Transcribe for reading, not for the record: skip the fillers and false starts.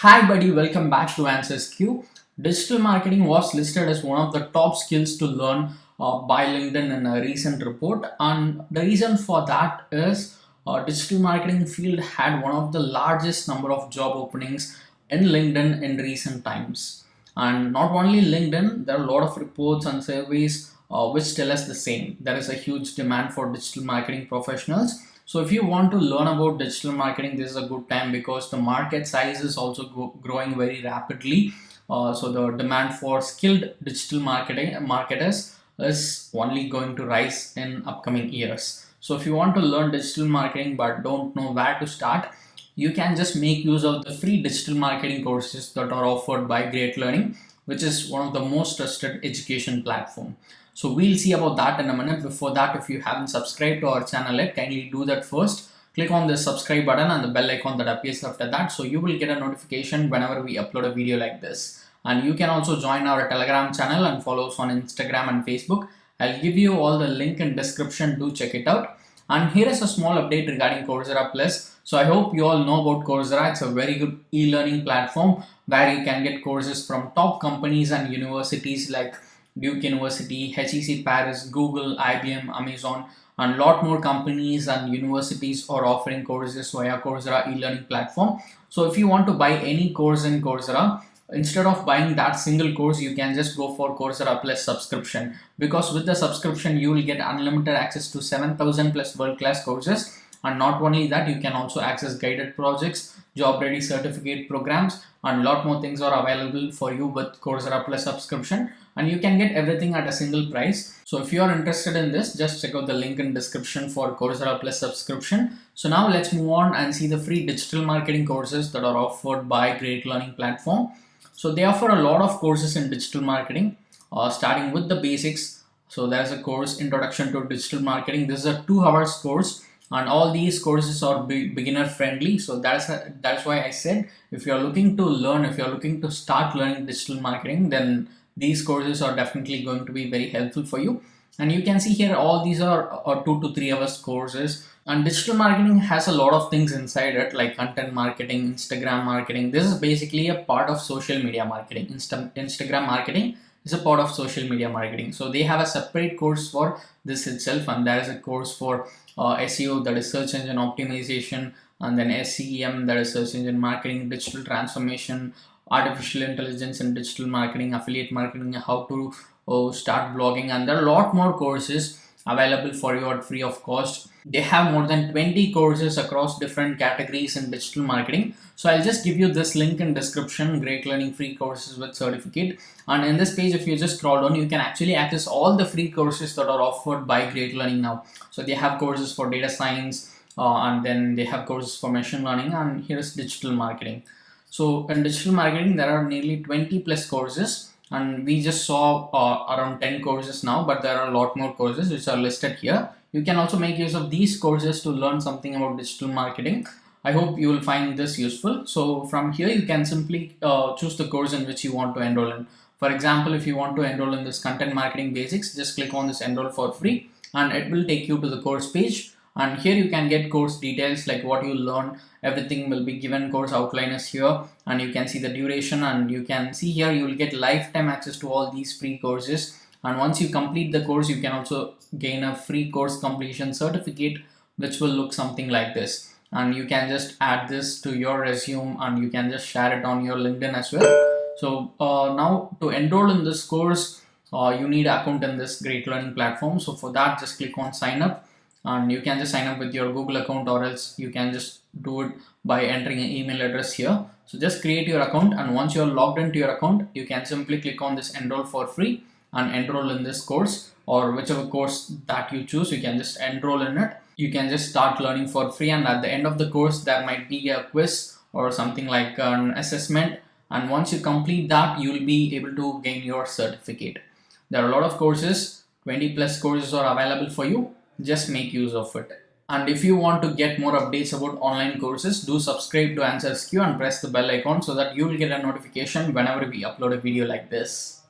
Hi buddy, welcome back to answersQ. Digital marketing was listed as one of the top skills to learn by LinkedIn in a recent report, and the reason for that is digital marketing field had one of the largest number of job openings in LinkedIn in recent times. And not only LinkedIn, there are a lot of reports and surveys which tell us the same. There is a huge demand for digital marketing professionals. So if you want to learn about digital marketing, this is a good time because the market size is also growing very rapidly. So the demand for skilled digital marketers is only going to rise in upcoming years. So if you want to learn digital marketing but don't know where to start, you can just make use of the free digital marketing courses that are offered by Great Learning, which is one of the most trusted education platform. So we'll see about that in a minute. Before that, if you haven't subscribed to our channel yet, kindly do that first. Click on the subscribe button and the bell icon that appears after that, so you will get a notification whenever we upload a video like this. And you can also join our Telegram channel and follow us on Instagram and Facebook. I'll give you all the link in description. Do check it out. And here is a small update regarding Coursera Plus. So I hope you all know about Coursera. It's a very good e-learning platform where you can get courses from top companies and universities like Duke University, HEC Paris, Google, IBM, Amazon, and a lot more companies and universities are offering courses via Coursera e-learning platform. So if you want to buy any course in Coursera, instead of buying that single course, you can just go for Coursera Plus subscription, because with the subscription you will get unlimited access to 7,000 plus world-class courses. And not only that, you can also access guided projects, job ready certificate programs, and a lot more things are available for you with Coursera Plus subscription, and you can get everything at a single price. So if you are interested in this, just check out the link in description for Coursera Plus subscription. So now let's move on and see the free digital marketing courses that are offered by Great Learning platform. So they offer a lot of courses in digital marketing, starting with the basics. So there's a course, Introduction to Digital Marketing. This is a 2 hours course, and all these courses are beginner friendly. So that's why I said, if you're looking to learn, if you're looking to start learning digital marketing, then these courses are definitely going to be very helpful for you. And you can see here, all these are 2 to 3 hours courses. And digital marketing has a lot of things inside it, like content marketing, Instagram marketing. This is basically a part of social media marketing. Instagram marketing is a part of social media marketing. So they have a separate course for this itself, and there is a course for SEO, that is search engine optimization, and then SEM, that is search engine marketing, digital transformation, artificial intelligence in digital marketing, affiliate marketing, how to start blogging, and there are a lot more courses available for you at free of cost. They have more than 20 courses across different categories in digital marketing. So I'll just give you this link in description, Great Learning free courses with certificate. And in this page, if you just scroll down, you can actually access all the free courses that are offered by Great Learning now. So they have courses for data science, and then they have courses for machine learning, and here's digital marketing. So in digital marketing, there are nearly 20 plus courses, and we just saw around 10 courses now, but there are a lot more courses which are listed here. You can also make use of these courses to learn something about digital marketing. I hope you will find this useful. So from here, you can simply choose the course in which you want to enroll in. For example, if you want to enroll in this content marketing basics, just click on this enroll for free, and it will take you to the course page. And here you can get course details, like what you learn. Everything will be given. Course outline is here, and you can see the duration, and you can see here you will get lifetime access to all these free courses. And once you complete the course, you can also gain a free course completion certificate, which will look something like this. And you can just add this to your resume, and you can just share it on your LinkedIn as well. So now to enroll in this course, you need an account in this Great Learning platform. So for that, just click on sign up, and you can just sign up with your Google account, or else you can just do it by entering an email address here. So just create your account, and once you're logged into your account, you can simply click on this enroll for free and enroll in this course, or whichever course that you choose. You can just enroll in it. You can just start learning for free, and at the end of the course there might be a quiz or something like an assessment, and once you complete that, you will be able to gain your certificate. There are a lot of courses, 20 plus courses are available for you. Just make use of it. And if you want to get more updates about online courses, do subscribe to answersQ and press the bell icon so that you will get a notification whenever we upload a video like this.